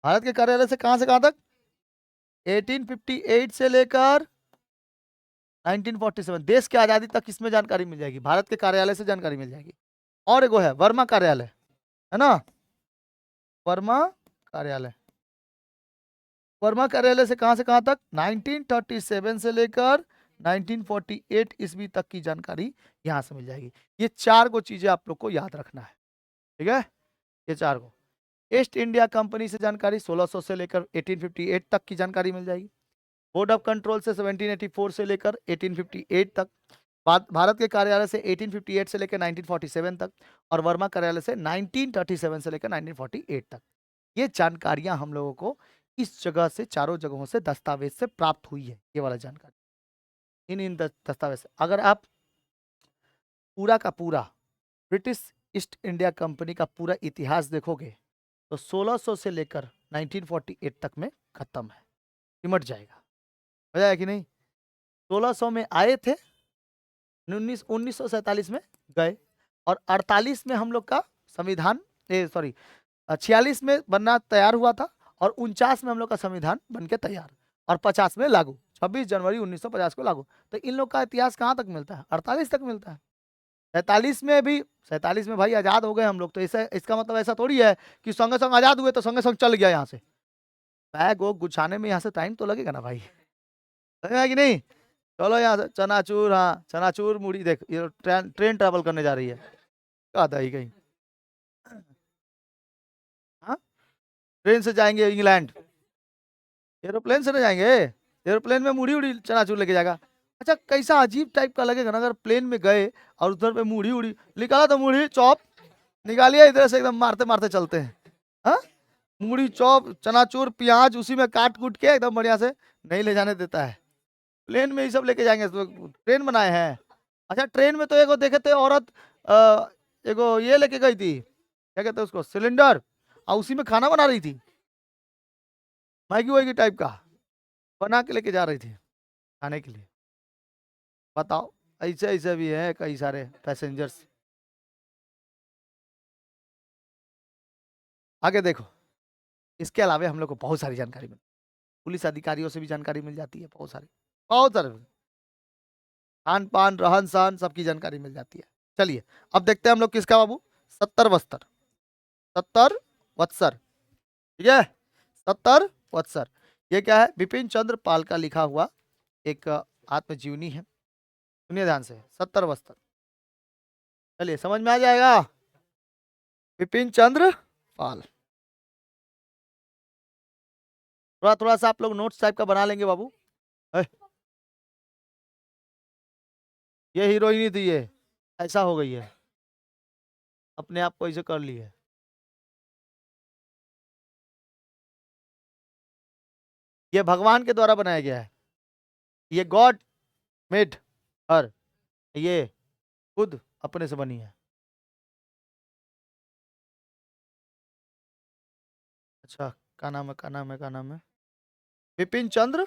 भारत के कार्यालय से कहां तक, 1858 से लेकर 1947, देश की आजादी तक इसमें जानकारी मिल जाएगी, भारत के कार्यालय से जानकारी मिल जाएगी। और एगो है वर्मा कार्यालय, है ना, वर्मा कार्यालय, वर्मा कार्यालय से कहां तक, 1937 से लेकर 1948 ईस्वी तक की जानकारी यहां से मिल जाएगी। ये चार गो चीजें आप लोग को याद रखना है, ठीक है, ये चार गो। ईस्ट इंडिया कंपनी से जानकारी 1600 से लेकर 1858 तक की जानकारी मिल जाएगी। बोर्ड ऑफ कंट्रोल से 1784 से लेकर 1858 तक, भारत के कार्यालय से 1858 से लेकर 1947 तक, और वर्मा कार्यालय से 1937 से लेकर 1948 तक। ये जानकारियां हम लोगों को इस जगह से, चारों जगहों से, दस्तावेज से प्राप्त हुई है, ये वाला जानकारी इन दस्तावेज से। अगर आप पूरा का पूरा ब्रिटिश ईस्ट इंडिया कंपनी का पूरा इतिहास देखोगे तो 1600 से लेकर 1948 तक में खत्म है, सिमट जाएगा। हो जाएगा कि नहीं? 1600 में आए थे, 1947 में गए, और 48 में हम लोग का संविधान, 46 में बनना तैयार हुआ था, और 49 में हम लोग का संविधान बन के तैयार, और 50 में लागू, 26 जनवरी 1950 को लागू। तो इन लोग का इतिहास कहाँ तक मिलता है? 48 तक मिलता है। 47 में भाई आजाद हो गए हम लोग, तो इसका मतलब ऐसा थोड़ी है कि संगे संग आजाद हुए तो संगे संग चल गया यहाँ से। बैग वो गुछाने में यहाँ से टाइम तो लगेगा ना भाई, लगेगा कि नहीं? चलो यहाँ से चनाचूर, हाँ चनाचूर मुड़ी देख, ये ट्रेन ट्रेवल करने जा रही है, कहा था ही कहीं। हाँ, ट्रेन से जाएंगे इंग्लैंड, एरोप्लेन से नहीं जाएंगे, एरोप्लेन में मुड़ी उड़ी चनाचूर लेके जाएगा। अच्छा, कैसा अजीब टाइप का लगेगा ना अगर प्लेन में गए और उधर पे मुड़ी उड़ी निकाला, तो मुड़ी चॉप निकालिए, इधर से एकदम मारते मारते चलते हैं। हाँ, मुड़ी चॉप चनाचूर प्याज उसी में काट कूट के एकदम बढ़िया से, नहीं ले जाने देता है। प्लेन में ही सब लेके जाएंगे, तो ट्रेन बनाए हैं। अच्छा, ट्रेन में तो एगो देखे थे औरत, एगो ये लेके गई थी, क्या कहते हैं उसको, सिलेंडर, और उसी में खाना बना रही थी, मैगी वैगी टाइप का बना के लेके जा रही थी खाने के लिए। बताओ, ऐसे ऐसे भी है कई सारे पैसेंजर्स। आगे देखो, इसके अलावा हम लोग को बहुत सारी जानकारी मिलती है, पुलिस अधिकारियों से भी जानकारी मिल जाती है, बहुत सारे खान पान रहन सहन सबकी जानकारी मिल जाती है। चलिए अब देखते हैं हम लोग किसका बाबू, 70 वस्तर, 70 वत्सर, ठीक है, 70 वत्सर। ये क्या है? बिपिन चंद्र पाल का लिखा हुआ एक आत्मजीवनी है, सुनिए ध्यान से, 70 वस्तर। चलिए समझ में आ जाएगा, बिपिन चंद्र पाल। थोड़ा थोड़ा सा आप लोग नोट्स टाइप का बना लेंगे बाबू। ए, ये हीरोइनी थी, ये ऐसा हो गई है, अपने आप को ऐसे कर ली है। ये भगवान के द्वारा बनाया गया है, ये गॉड मेड हर, ये खुद अपने से बनी है। अच्छा, क्या नाम है, क्या नाम है, क्या नाम है? बिपिन चंद्र,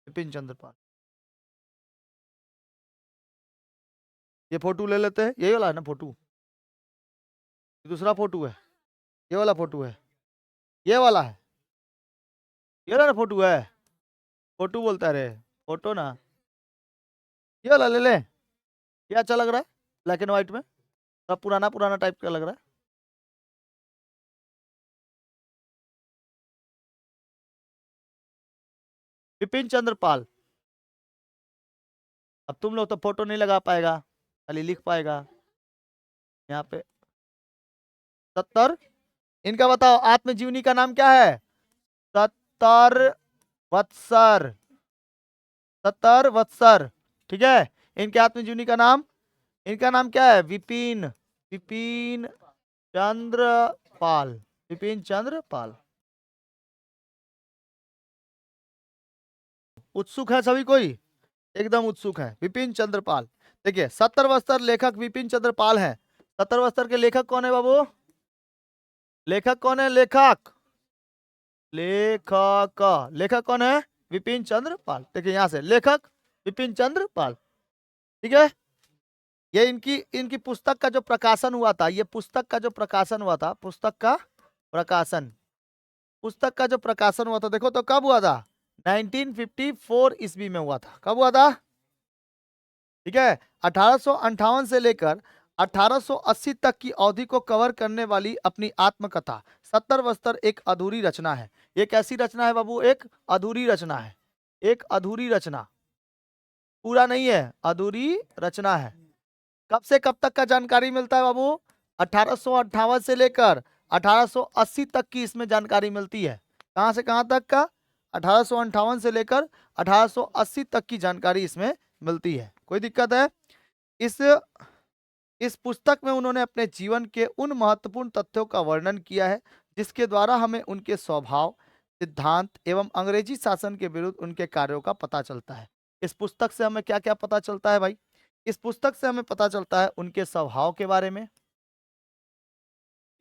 बिपिन चंद्र पाल। ये फोटो ले लेते हैं, यही वाला है ना फोटो? दूसरा फोटो है, ये वाला फोटो है, ये वाला है, ये वाला फोटो है, फोटो बोलता है रे, फोटो ना, ये वाला ले ले। ये अच्छा लग रहा है, ब्लैक एंड व्हाइट में, थोड़ा पुराना पुराना टाइप का लग रहा है। बिपिन चंद्र पाल। अब तुम लोग तो फोटो नहीं लगा पाएगा, खाली लिख पाएगा यहाँ पे। 70, इनका बताओ आत्मजीवनी का नाम क्या है? 70 वत्सर, 70 वत्सर, ठीक है। इनके आत्मजीवनी का नाम, इनका नाम क्या है? विपिन, विपिन चंद्र पाल, विपिन चंद्र पाल। उत्सुक है सभी कोई? एकदम उत्सुक है। विपिन चंद्र पाल, देखिए 70 वस्तर लेखक विपिन चंद्र पाल है। 70 वस्तर के लेखक कौन है बाबू? लेखक कौन है? लेखक, लेखक, लेखक कौन है? विपिन चंद्र पाल। देखिए यहां से लेखक विपिन चंद्र पाल, ठीक है। ये इनकी इनकी पुस्तक का जो प्रकाशन हुआ था, ये पुस्तक का जो प्रकाशन हुआ था, पुस्तक का प्रकाशन, पुस्तक का जो प्रकाशन हुआ था, देखो तो कब हुआ था? 1954 ईस्वी में हुआ था। कब हुआ था? ठीक है, 1858 से लेकर 1880 तक की अवधि को कवर करने वाली अपनी आत्मकथा 70 वस्तर एक अधूरी रचना है। ये कैसी रचना है बाबू? एक अधूरी रचना है, एक अधूरी रचना, पूरा नहीं है, अधूरी रचना है। कब से कब तक का जानकारी मिलता है बाबू? 1858 से लेकर 1880 तक की इसमें जानकारी मिलती है। कहां से कहां तक का? 1858 से लेकर 1880 तक की जानकारी इसमें मिलती है। कोई दिक्कत है? इस इस पुस्तक में उन्होंने अपने जीवन के उन महत्वपूर्ण तथ्यों का वर्णन किया है जिसके द्वारा हमें उनके स्वभाव, सिद्धांत एवं अंग्रेजी शासन के विरुद्ध उनके कार्यों का पता चलता है। इस पुस्तक से हमें क्या क्या पता चलता है भाई? इस पुस्तक से हमें पता चलता है उनके स्वभाव के बारे में,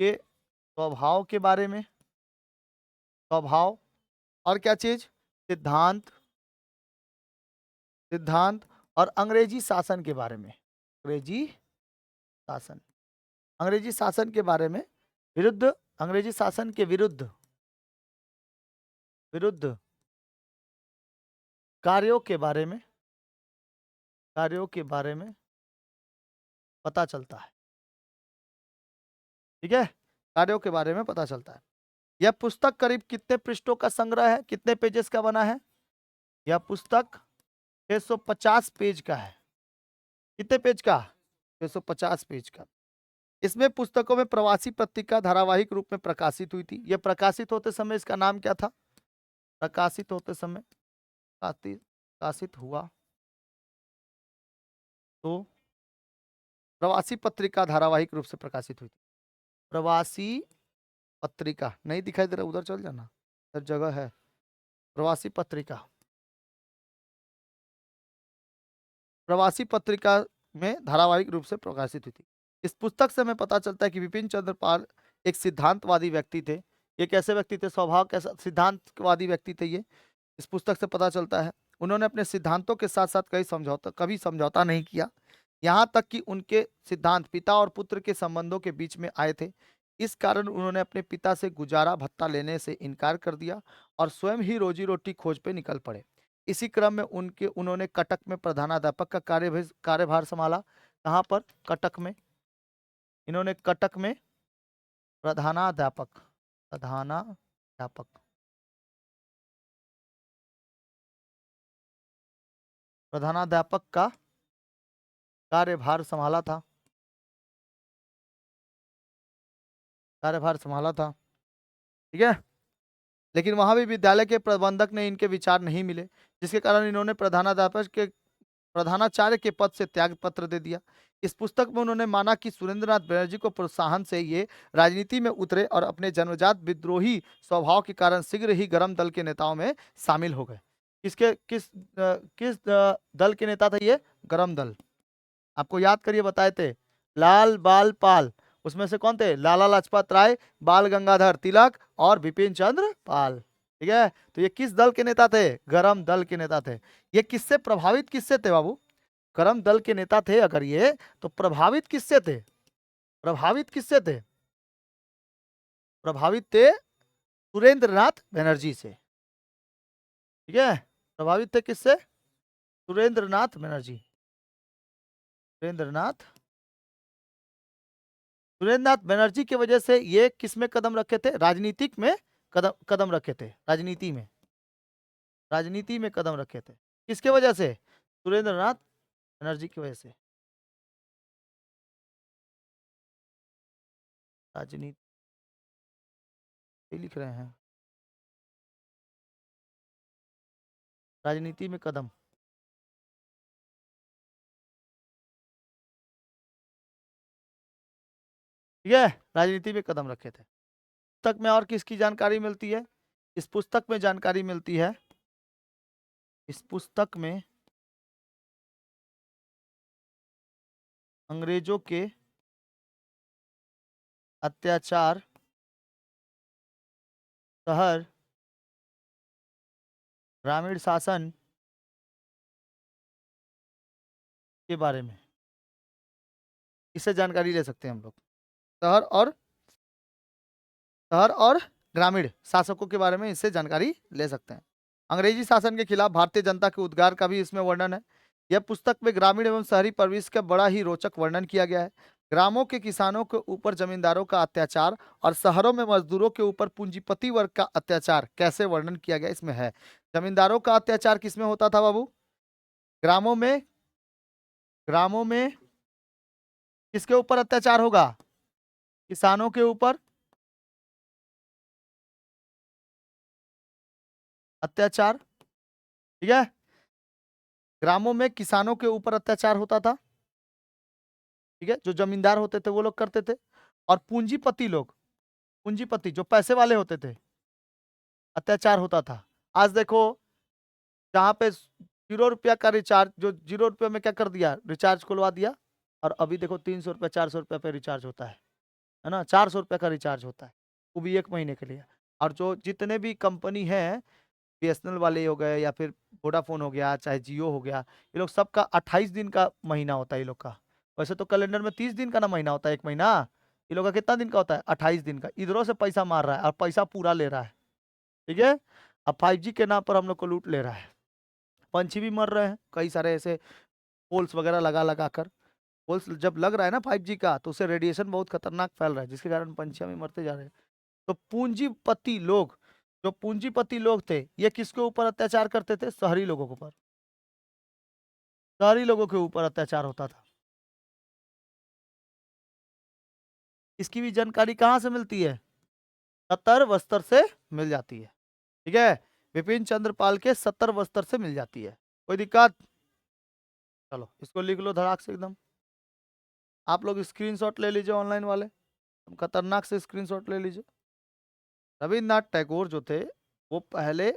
के स्वभाव के बारे में, स्वभाव, और क्या चीज, सिद्धांत, सिद्धांत, और अंग्रेजी शासन के बारे में, अंग्रेजी शासन, अंग्रेजी शासन के बारे में, विरुद्ध, अंग्रेजी शासन के विरुद्ध, विरुद्ध कार्यों के बारे में, कार्यों के बारे में पता चलता है। ठीक है, कार्यों के बारे में पता चलता है। यह पुस्तक करीब कितने पृष्ठों का संग्रह है, कितने पेजेस का बना है? यह पुस्तक 650 पेज का है। कितने पेज का? 650 पेज का। इसमें पुस्तकों में प्रवासी पत्रिका धारावाहिक रूप में प्रकाशित हुई थी। यह प्रकाशित होते समय इसका नाम क्या था? प्रकाशित होते समय, प्रकाशित हुआ तो प्रवासी पत्रिका धारावाहिक रूप से प्रकाशित हुई थी। प्रवासी पत्रिका नहीं दिखाई दे रहा, उधर चल जाना, हर जगह है प्रवासी पत्रिका। प्रवासी पत्रिका में धारावाहिक रूप से प्रकाशित हुई थी। इस पुस्तक से हमें पता चलता है कि विपिन चंद्र पाल एक सिद्धांतवादी व्यक्ति थे। ये कैसे व्यक्ति थे? स्वभाव कैसा, सिद्धांतवादी व्यक्ति थे ये, इस पुस्तक से पता चलता है। उन्होंने अपने सिद्धांतों के साथ साथ कभी समझौता नहीं किया। यहाँ तक कि उनके सिद्धांत पिता और पुत्र के संबंधों के बीच में आए थे। इस कारण उन्होंने अपने पिता से गुजारा भत्ता लेने से इनकार कर दिया और स्वयं ही रोजी रोटी खोज पे निकल पड़े। इसी क्रम में उन्होंने कटक में प्रधानाध्यापक का कार्यभार संभाला। कहाँ पर? कटक में। इन्होंने कटक में प्रधानाध्यापक, प्रधानाध्यापक, प्रधानाध्यापक का कार्यभार संभाला था, कार्यभार संभाला था। ठीक है, लेकिन वहां भी विद्यालय के प्रबंधक ने इनके विचार नहीं मिले, जिसके कारण इन्होंने प्रधानाचार्य के पद से त्याग पत्र दे दिया। इस पुस्तक में उन्होंने माना कि सुरेंद्रनाथ बनर्जी को प्रोत्साहन से ये राजनीति में उतरे और अपने जन्मजात विद्रोही स्वभाव के कारण शीघ्र ही गरम दल के नेताओं में शामिल हो गए। किस दल के नेता थे ये? गरम दल। आपको याद करिए, बताए थे लाल बाल पाल, उसमें से कौन थे? लाला लाजपत राय, बाल गंगाधर तिलक और विपिन चंद्र पाल। ठीक है, तो ये किस दल के नेता थे? गरम दल के नेता थे। ये किससे प्रभावित, किससे थे बाबू? गरम दल के नेता थे अगर ये, तो प्रभावित किससे थे? प्रभावित किससे थे? प्रभावित थे सुरेंद्रनाथ बनर्जी से। ठीक है, प्रभावित थे किससे? सुरेंद्रनाथ बनर्जी, सुरेंद्रनाथ, सुरेंद्रनाथ बनर्जी की वजह से ये किस में कदम रखे थे? राजनीतिक में कदम रखे थे, राजनीति में, राजनीति में कदम रखे थे। किसके वजह से? सुरेंद्रनाथ बनर्जी की वजह से। राजनीति लिख रहे हैं, राजनीति में कदम। ठीक है, राजनीति में कदम रखे थे। पुस्तक में और किसकी जानकारी मिलती है? इस पुस्तक में जानकारी मिलती है, इस पुस्तक में अंग्रेजों के अत्याचार, शहर ग्रामीण शासन के बारे में, इससे जानकारी ले सकते हैं हम लोग। शहर और, शहर और ग्रामीण शासकों के बारे में इससे जानकारी ले सकते हैं। अंग्रेजी शासन के खिलाफ भारतीय जनता के उद्गार का भी इसमें वर्णन है। यह पुस्तक में ग्रामीण एवं शहरी परिवेश का बड़ा ही रोचक वर्णन किया गया है। ग्रामों के किसानों के ऊपर जमींदारों का अत्याचार और शहरों में मजदूरों के ऊपर पूंजीपति वर्ग का अत्याचार कैसे वर्णन किया गया इसमें है। जमींदारों का अत्याचार किसमें होता था बाबू? ग्रामों में, ग्रामों में किसके ऊपर अत्याचार होगा? किसानों के ऊपर अत्याचार। ठीक है, ग्रामों में किसानों के ऊपर अत्याचार होता था। ठीक है, जो जमींदार होते थे वो लोग करते थे। और पूंजीपति लोग, पूंजीपति जो पैसे वाले होते थे, अत्याचार होता था। आज देखो, जहाँ पे 0 रुपया का रिचार्ज, जो 0 रुपये में क्या कर दिया, रिचार्ज खुलवा दिया, और अभी देखो 300 रुपया 400 रुपया पे रिचार्ज होता है। है ना, 400 रुपये का रिचार्ज होता है, वो भी 1 महीने के लिए। और जो जितने भी कंपनी हैं, बीएसएनएल वाले हो गए या फिर वोडाफोन हो गया, चाहे जियो हो गया, ये लोग सबका 28 दिन का महीना होता है ये लोग का। वैसे तो कैलेंडर में 30 दिन का ना महीना होता है, 1 महीना। ये लोग का कितना दिन का होता है? 28 दिन का। इधरों से पैसा मार रहा है और पैसा पूरा ले रहा है, ठीक है। अब 5G के नाम पर हम लोग को लूट ले रहा है। पंछी भी मर रहे हैं, कई सारे ऐसे पोल्स वगैरह लगा लगा कर। पोल्स जब लग रहा है ना 5G का, तो उससे रेडिएशन बहुत खतरनाक फैल रहा है, जिसके कारण पंछियां भी मरते जा रहे हैं। तो पूंजीपति लोग, जो पूंजीपति लोग थे, ये किसके ऊपर अत्याचार करते थे? शहरी लोगों के ऊपर। शहरी लोगों के ऊपर अत्याचार होता था। इसकी भी जानकारी कहाँ से मिलती है? सत्तर बस्तर से मिल जाती है, ठीक है। विपिन चंद्र पाल के 70 बस्तर से मिल जाती है। कोई दिक्कत? चलो इसको लिख लो धड़ाक से एकदम। आप लोग स्क्रीनशॉट ले लीजिए ऑनलाइन वाले, खतरनाक से स्क्रीनशॉट ले लीजिए। रविन्द्रनाथ टैगोर जो थे, वो पहले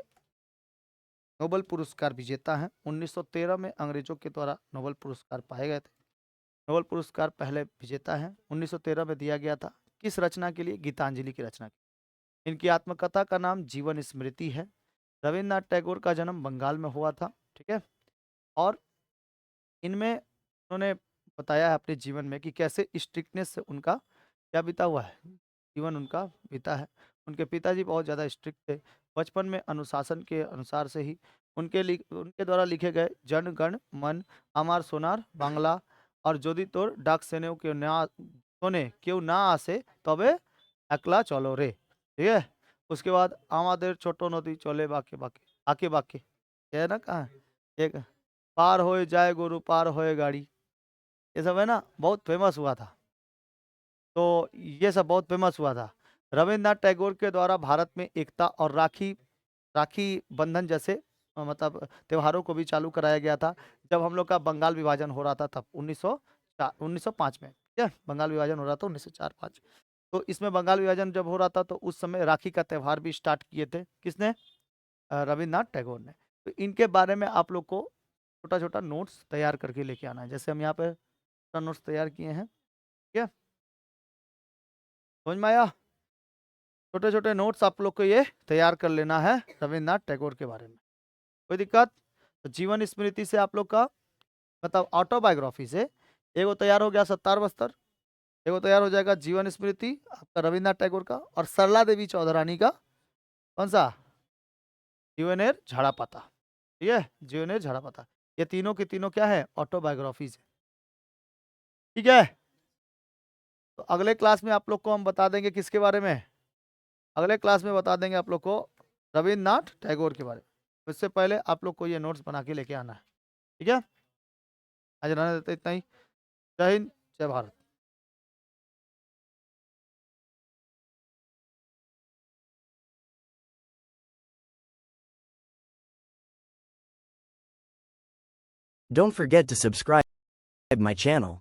नोबेल पुरस्कार विजेता हैं। 1913 में अंग्रेजों के द्वारा नोबेल पुरस्कार पाए गए थे। नोबेल पुरस्कार पहले विजेता हैं, 1913 में दिया गया था। किस रचना के लिए? गीतांजलि की रचना की। इनकी आत्मकथा का नाम जीवन स्मृति है। रविन्द्रनाथ टैगोर का जन्म बंगाल में हुआ था, ठीक है। और इनमें उन्होंने बताया है अपने जीवन में कि कैसे स्ट्रिक्टनेस से उनका क्या बीता हुआ है, जीवन उनका बीता है। उनके पिताजी बहुत ज़्यादा स्ट्रिक्ट थे। बचपन में अनुशासन के अनुसार से ही उनके द्वारा लिखे गए जन गण मन अमार सोनार बांग्ला और যদি তোর ডাক সেনেও কেউ না শোনে কেউ না আসে তবে একলা চলো রে, ठीक है। उसके बाद আমাদের ছোট নদী চলে বাঁকে বাঁকে आके बाके, ये है ना कहाँ एक पार हो जाए गोरु पार होए गाड़ी, ये सब है ना, बहुत फेमस हुआ था। तो ये सब बहुत फेमस हुआ था। रविन्द्रनाथ टैगोर के द्वारा भारत में एकता और राखी राखी बंधन जैसे मतलब त्योहारों को भी चालू कराया गया था। जब हम लोग का बंगाल विभाजन हो रहा था तब 1905 में, ठीक है, बंगाल विभाजन हो रहा था 1904-5। तो इसमें बंगाल विभाजन जब हो रहा था तो उस समय राखी का त्योहार भी स्टार्ट किए थे। किसने? रविन्द्रनाथ टैगोर ने। तो इनके बारे में आप लोग को छोटा छोटा नोट्स तैयार करके लेके आना है, जैसे हम यहाँ पे नोट्स तैयार किए हैं, ठीक है। समझ में आया? छोटे छोटे नोट्स आप लोग को ये तैयार कर लेना है रविन्द्रनाथ टैगोर के बारे में। कोई दिक्कत? तो जीवन स्मृति से आप लोग का मतलब ऑटोबायोग्राफी से एगो तैयार हो गया 70 बस्तर, एगो तैयार हो जाएगा जीवन स्मृति आपका रविन्द्रनाथ टैगोर का, और सरला देवी चौधरानी का कौन सा? जीवनेर झाड़ा पाता, ठीक है, जीवनेर झाड़ा पाता। ये तीनों के तीनों क्या है? ऑटोबायोग्राफीज है, ठीक है। तो अगले क्लास में आप लोग को हम बता देंगे किसके बारे में? अगले क्लास में बता देंगे आप लोग को रविन्द्रनाथ टैगोर के बारे में। इससे पहले आप लोग को ये नोट्स बना के लेके आना है, ठीक है। आज रहने देते इतना ही। जय हिंद, जय Bharat. Don't forget to subscribe my channel.